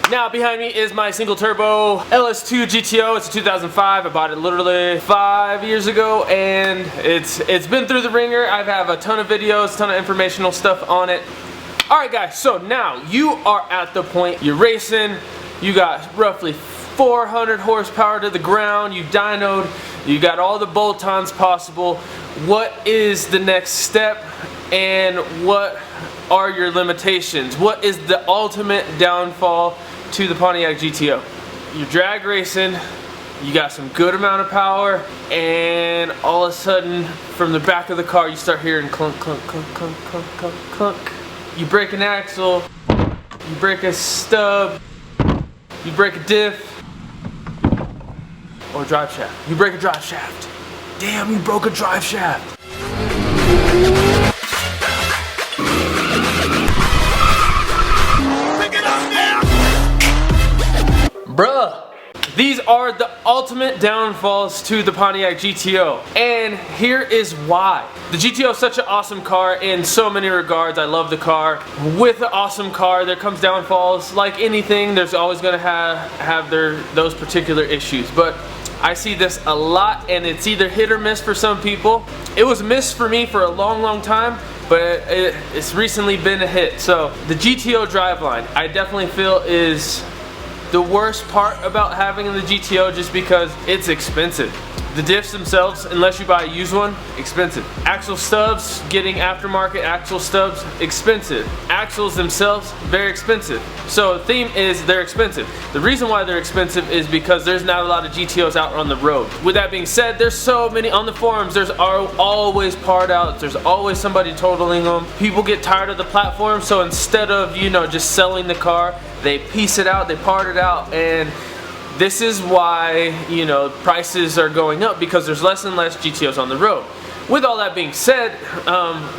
Now behind me is my single turbo LS2 GTO. It's a 2005. I bought it literally 5 years ago, and it's been through the ringer. I have a ton of videos, a ton of informational stuff on it. Alright guys, so now you are at the point, you're racing, you got roughly 400 horsepower to the ground, you dynoed, you got all the bolt-ons possible. What is the next step, and what are your limitations? What is the ultimate downfall to the Pontiac Gto? You're drag racing, you got some good amount of power, and all of a sudden from the back of the car you start hearing clunk, clunk, clunk, clunk, clunk, clunk, clunk. You break an axle, you break a stub, you break a diff, or a drive shaft. You break a drive shaft. Damn, you broke a drive shaft. Bruh, these are the ultimate downfalls to the Pontiac Gto, and here is why. The Gto is such an awesome car in so many regards. I love the car. With an awesome car, there comes downfalls. Like anything, there's always going to have those particular issues, but I see this a lot, and it's either hit or miss for some people. It was a miss for me for a long time, but it's recently been a hit. So the Gto driveline, I definitely feel is the worst part about having the Gto, just because it's expensive. The diffs themselves, unless you buy a used one, expensive. Axle stubs, getting aftermarket axle stubs, expensive. Axles themselves, very expensive. So the theme is they're expensive. The reason why they're expensive is because there's not a lot of Gtos out on the road. With that being said, there's so many on the forums. There's always part outs. There's always somebody totaling them. People get tired of the platform, so instead of, you know, just selling the car, they piece it out, they part it out, and this is why, you know, prices are going up, because there's less and less GTOs on the road. With all that being said,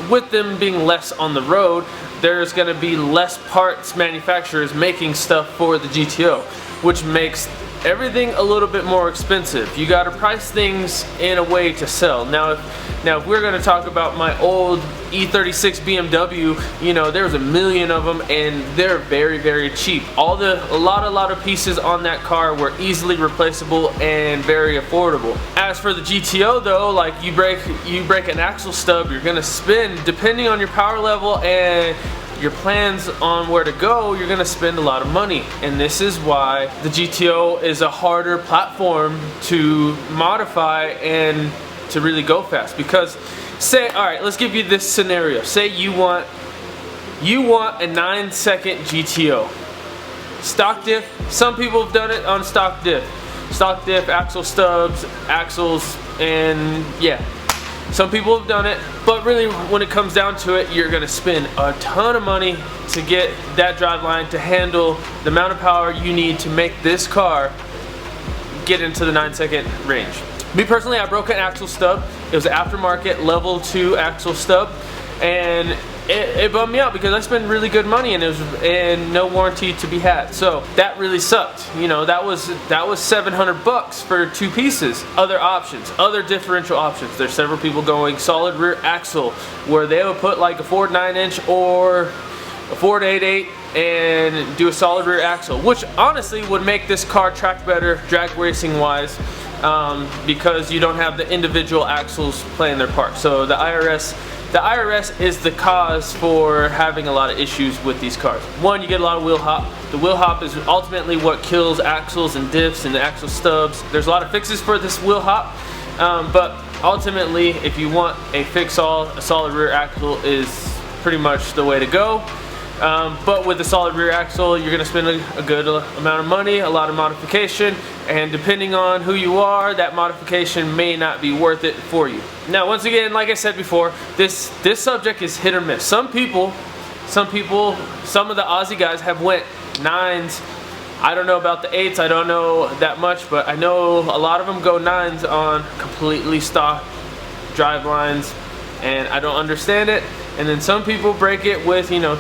with them being less on the road, there's going to be less parts manufacturers making stuff for the Gto, which makes everything a little bit more expensive. You got to price things in a way to sell. Now if we're going to talk about my old E36 BMW, you know, there's a million of them, and they're very cheap. A lot of pieces on that car were easily replaceable and very affordable. As for the Gto though, like you break an axle stub, you're going to spend, depending on your power level and your plans on where to go, you're gonna spend a lot of money. And this is why the Gto is a harder platform to modify and to really go fast. Because say, alright, let's give you this scenario. Say you want a 9-second Gto. Stock diff, some people have done it on stock diff. Stock diff, axle stubs, axles, and yeah. Some people have done it, but really when it comes down to it, you're gonna spend a ton of money to get that driveline to handle the amount of power you need to make this car get into the 9-second range. Me personally, I broke an axle stub. It was an aftermarket level 2 axle stub, and it bummed me out because I spent really good money and no warranty to be had. So that really sucked. You know, that was $700 for 2 pieces. Other options, other differential options. There's several people going solid rear axle, where they would put like a Ford 9-inch or a Ford 8.8 and do a solid rear axle, which honestly would make this car track better drag racing wise, because you don't have the individual axles playing their part. So the IRS is the cause for having a lot of issues with these cars. One, you get a lot of wheel hop. The wheel hop is ultimately what kills axles and diffs and the axle stubs. There's a lot of fixes for this wheel hop, but ultimately, if you want a fix-all, a solid rear axle is pretty much the way to go. But with the solid rear axle, you're going to spend a good amount of money, a lot of modification, and depending on who you are, that modification may not be worth it for you. Now, once again, like I said before, this subject is hit or miss. Some of the Aussie guys have went 9s. I don't know about the 8s, I don't know that much, but I know a lot of them go 9s on completely stock drivelines, and I don't understand it. And then some people break it with, you know,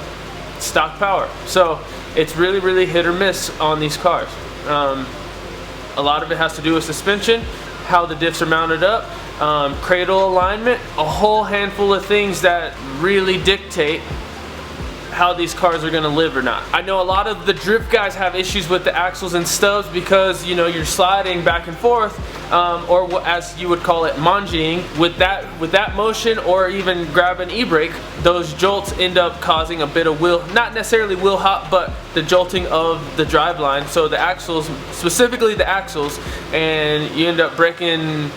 stock power. So it's really hit or miss on these cars. A lot of it has to do with suspension, how the diffs are mounted up, cradle alignment, a whole handful of things that really dictate how these cars are gonna live or not. I know a lot of the drift guys have issues with the axles and stubs because, you know, you're sliding back and forth, or as you would call it, manjing. With that motion, or even grab an e-brake, those jolts end up causing a bit of wheel, not necessarily wheel hop, but the jolting of the driveline. So the axles, specifically the axles, and you end up breaking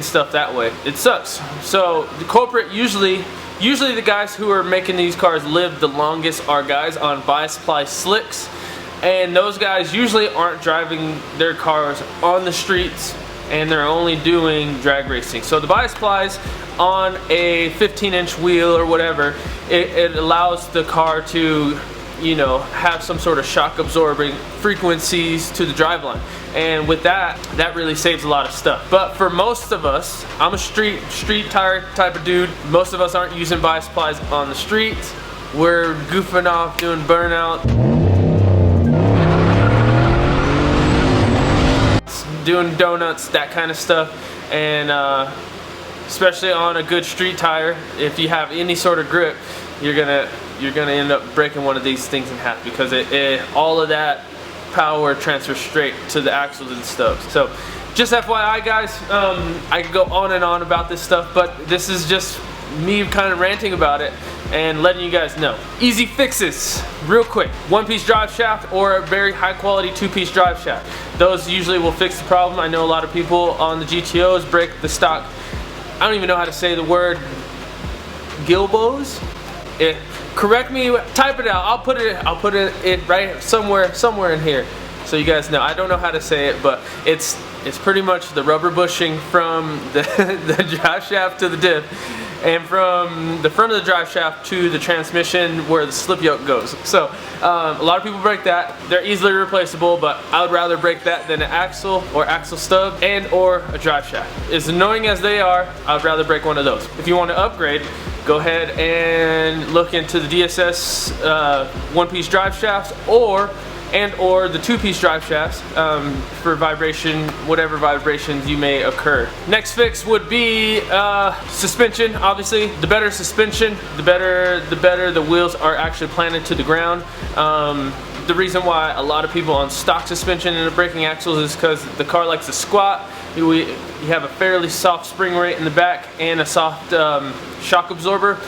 stuff that way. It sucks. So the corporate usually the guys who are making these cars live the longest are guys on bias ply slicks, and those guys usually aren't driving their cars on the streets, and they're only doing drag racing. So the bias plies on a 15-inch wheel or whatever, it allows the car to, you know, have some sort of shock absorbing frequencies to the driveline, and with that really saves a lot of stuff. But for most of us, I'm a street tire type of dude. Most of us aren't using bias plies on the street. We're goofing off, doing burnout, doing donuts, that kind of stuff, and especially on a good street tire, if you have any sort of grip, you're gonna end up breaking one of these things in half, because all of that power transfers straight to the axles and stubs. So just FYI guys, I could go on and on about this stuff, but this is just me kind of ranting about it and letting you guys know. Easy fixes, real quick. One-piece drive shaft or a very high quality two-piece drive shaft. Those usually will fix the problem. I know a lot of people on the GTOs break the stock, I don't even know how to say the word, gilbos? Correct me, type it out. I'll put it right somewhere in here, so you guys know. I don't know how to say it, but it's pretty much the rubber bushing from the drive shaft to the diff, and from the front of the drive shaft to the transmission where the slip yoke goes. So a lot of people break that. They're easily replaceable, but I would rather break that than an axle or axle stub and or a drive shaft. As annoying as they are, I'd rather break one of those. If you want to upgrade, go ahead and look into the DSS one-piece drive shafts or the two-piece drive shafts for vibration, whatever vibrations you may occur. Next fix would be suspension. Obviously, the better suspension, the better the wheels are actually planted to the ground. The reason why a lot of people on stock suspension and the braking axles is because the car likes to squat. You have a fairly soft spring rate in the back and a soft shock absorber.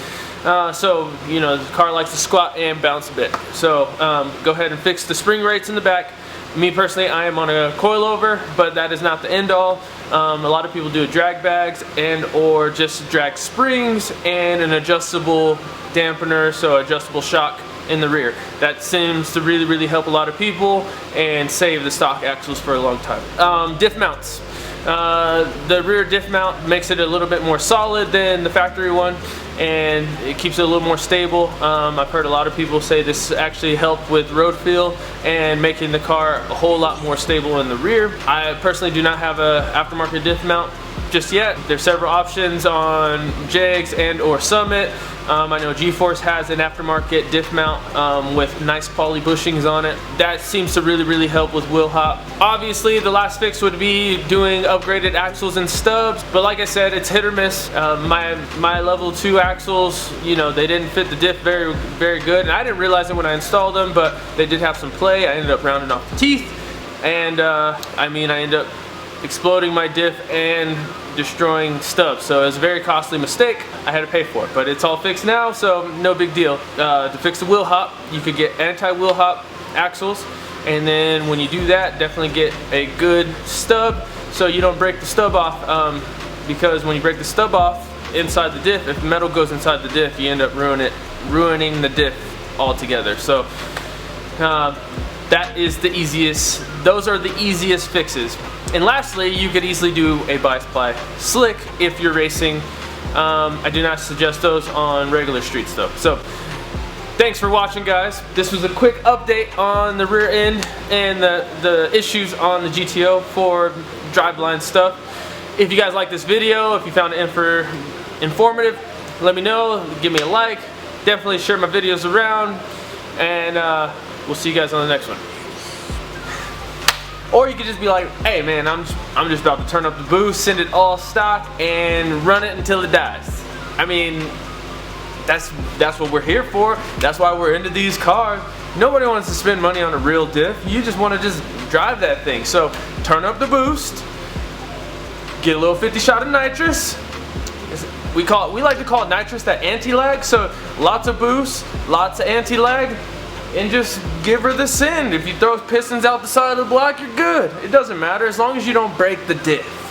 So, you know, the car likes to squat and bounce a bit. So go ahead and fix the spring rates in the back. Me personally, I am on a coilover, but that is not the end all. A lot of people do drag bags and or just drag springs and an adjustable dampener, so adjustable shock in the rear. That seems to really help a lot of people and save the stock axles for a long time. Diff mounts. The rear diff mount makes it a little bit more solid than the factory one, and it keeps it a little more stable. I've heard a lot of people say this actually helped with road feel and making the car a whole lot more stable in the rear. I personally do not have an aftermarket diff mount just yet. There's several options on JEGS and or Summit. I know G-Force has an aftermarket diff mount with nice poly bushings on it. That seems to really help with wheel hop. Obviously, the last fix would be doing upgraded axles and stubs, but like I said, it's hit or miss. My level 2 axles, you know, they didn't fit the diff very good, and I didn't realize it when I installed them, but they did have some play. I ended up rounding off the teeth, and I ended up exploding my diff and destroying stubs. So it was a very costly mistake. I had to pay for it, but it's all fixed now, so no big deal. To fix the wheel hop, you could get anti-wheel hop axles, and then when you do that, definitely get a good stub so you don't break the stub off, because when you break the stub off inside the diff, if metal goes inside the diff, you end up ruining the diff altogether. So that is the easiest. Those are the easiest fixes. And lastly, you could easily do a bias ply slick if you're racing. I do not suggest those on regular streets though. So thanks for watching, guys. This was a quick update on the rear end and the issues on the GTO for driveline stuff. If you guys like this video, if you found it informative, let me know. Give me a like. Definitely share my videos around, and we'll see you guys on the next one. Or you could just be like, hey man, I'm just about to turn up the boost, send it all stock, and run it until it dies. I mean, that's what we're here for. That's why we're into these cars. Nobody wants to spend money on a real diff. You just want to just drive that thing. So turn up the boost, get a little 50 shot of nitrous. We like to call it nitrous that anti-lag. So lots of boost, lots of anti-lag, and just give her the send. If you throw pistons out the side of the block, you're good. It doesn't matter as long as you don't break the diff.